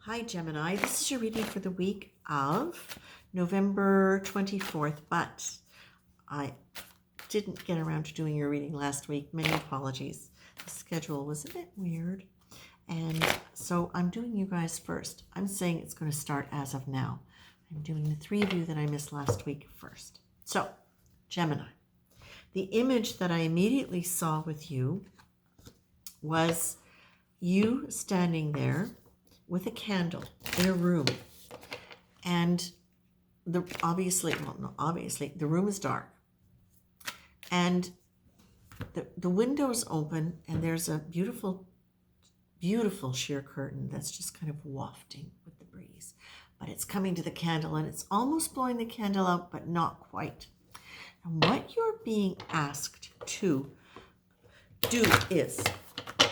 Hi Gemini, this is your reading for the week of November 24th, but I didn't get around to doing your reading last week. Many apologies. The schedule was a bit weird, and so I'm doing you guys first. I'm saying it's going to start as of now. I'm doing the three of you that I missed last week first. So, Gemini, the image that I immediately saw with you was you standing there with a candle in a room, and the room is dark, and the window's open, and there's a beautiful sheer curtain that's just kind of wafting with the breeze, but it's coming to the candle, and it's almost blowing the candle out, but not quite. And what you're being asked to do is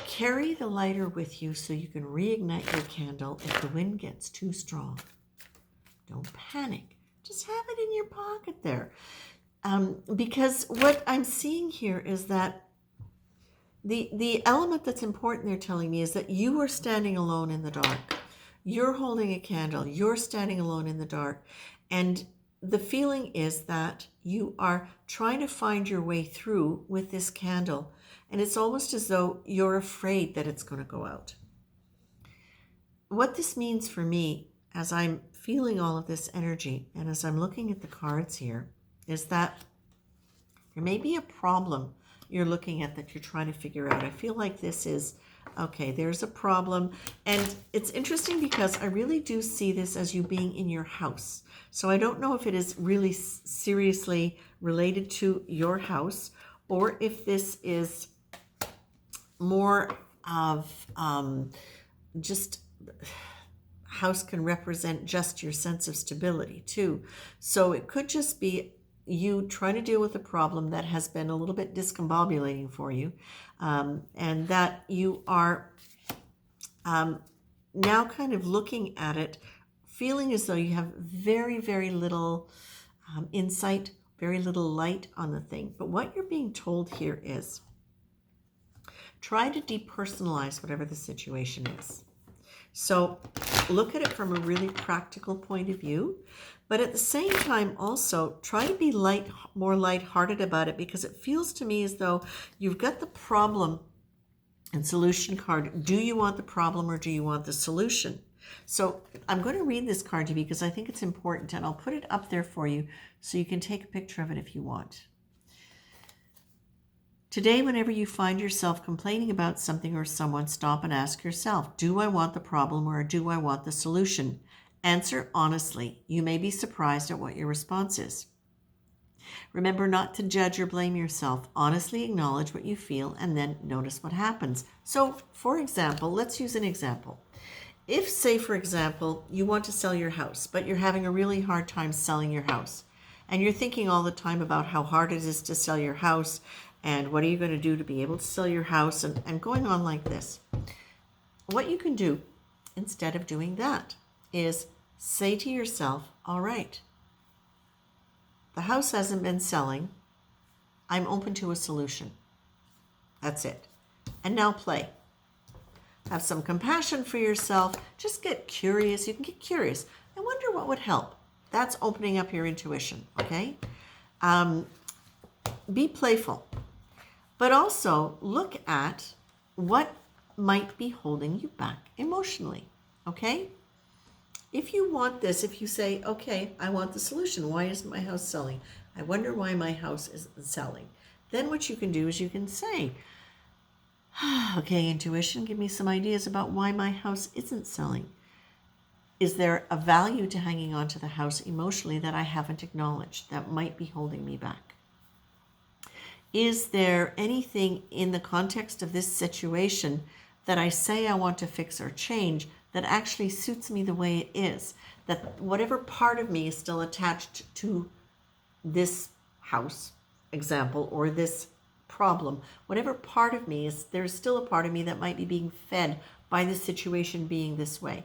carry the lighter with you so you can reignite your candle if the wind gets too strong. Don't panic. Just have it in your pocket there. Because what I'm seeing here is that the element that's important they're telling me is that you are standing alone in the dark. You're holding a candle. You're standing alone in the dark. And the feeling is that you are trying to find your way through with this candle. And it's almost as though you're afraid that it's going to go out. What this means for me, as I'm feeling all of this energy and as I'm looking at the cards here, is that there may be a problem you're looking at that you're trying to figure out. I feel like this is, okay, there's a problem. And it's interesting because I really do see this as you being in your house. So I don't know if it is really seriously related to your house, or if this is more of just house can represent just your sense of stability too. So it could just be you trying to deal with a problem that has been a little bit discombobulating for you, and that you are now kind of looking at it, feeling as though you have very, very little insight, very little light on the thing. But what you're being told here is, try to depersonalize whatever the situation is. So look at it from a really practical point of view, but at the same time also try to be more lighthearted about it, because it feels to me as though you've got the problem and solution card. Do you want the problem or do you want the solution? So I'm going to read this card to you because I think it's important, and I'll put it up there for you so you can take a picture of it if you want. Today, whenever you find yourself complaining about something or someone, stop and ask yourself, do I want the problem or do I want the solution? Answer honestly. You may be surprised at what your response is. Remember not to judge or blame yourself. Honestly acknowledge what you feel and then notice what happens. So, for example, let's use an example. If, say, for example, you want to sell your house, but you're having a really hard time selling your house, and you're thinking all the time about how hard it is to sell your house, and what are you going to do to be able to sell your house, and going on like this. What you can do instead of doing that is say to yourself, all right, the house hasn't been selling. I'm open to a solution. That's it. And now play. Have some compassion for yourself. Just get curious. You can get curious. I wonder what would help. That's opening up your intuition, okay? Be playful. But also look at what might be holding you back emotionally, okay? If you want this, if you say, okay, I want the solution. Why isn't my house selling? I wonder why my house isn't selling. Then what you can do is you can say, okay, intuition, give me some ideas about why my house isn't selling. Is there a value to hanging on to the house emotionally that I haven't acknowledged that might be holding me back? Is there anything in the context of this situation that I say I want to fix or change that actually suits me the way it is? That whatever part of me is still attached to this house example or this problem, whatever part of me is, there's still a part of me that might be being fed by the situation being this way.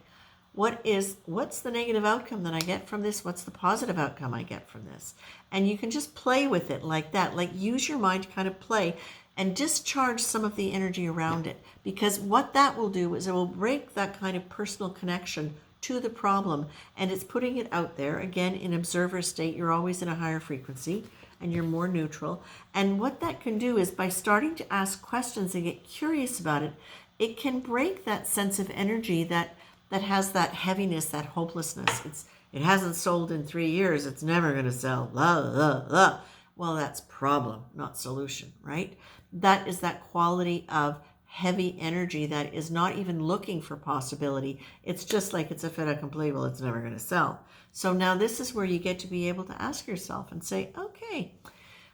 What's the negative outcome that I get from this? What's the positive outcome I get from this? And you can just play with it like that, like use your mind to kind of play. and discharge some of the energy around it. Because what that will do is it will break that kind of personal connection to the problem, and it's putting it out there. Again, in observer state, you're always in a higher frequency and you're more neutral. And what that can do is, by starting to ask questions and get curious about it, it can break that sense of energy that has that heaviness, that hopelessness. It hasn't sold in 3 years, it's never going to sell, blah, blah, blah. Well, that's problem, not solution, right? That is that quality of heavy energy that is not even looking for possibility. It's just like it's a fait accompli. Well, it's never going to sell. So now this is where you get to be able to ask yourself and say, okay,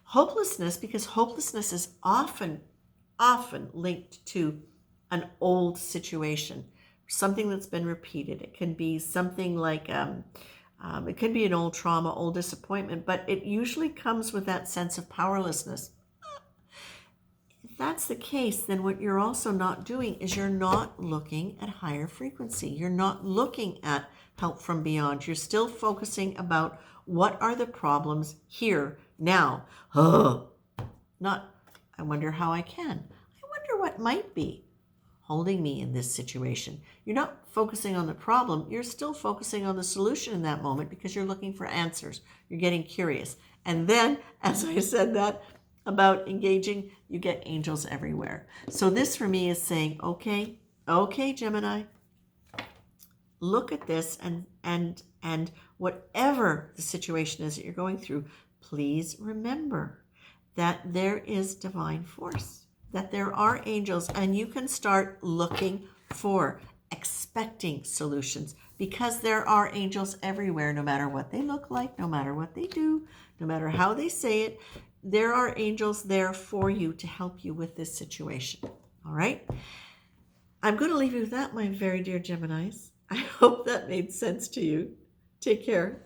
hopelessness, because hopelessness is often linked to an old situation, something that's been repeated. It can be something like, it can be an old trauma, old disappointment, but it usually comes with that sense of powerlessness. If that's the case, then what you're also not doing is you're not looking at higher frequency. You're not looking at help from beyond. You're still focusing about what are the problems here, now. Not, I wonder how I can. I wonder what might be holding me in this situation. You're not focusing on the problem. You're still focusing on the solution in that moment because you're looking for answers. You're getting curious. And then, as I said that about engaging, you get angels everywhere. So this for me is saying, okay, Gemini, look at this, and whatever the situation is that you're going through, please remember that there is divine force, that there are angels, and you can start looking for, expecting solutions, because there are angels everywhere, no matter what they look like, no matter what they do, no matter how they say it. There are angels there for you to help you with this situation. All right? I'm going to leave you with that, my very dear Geminis. I hope that made sense to you. Take care.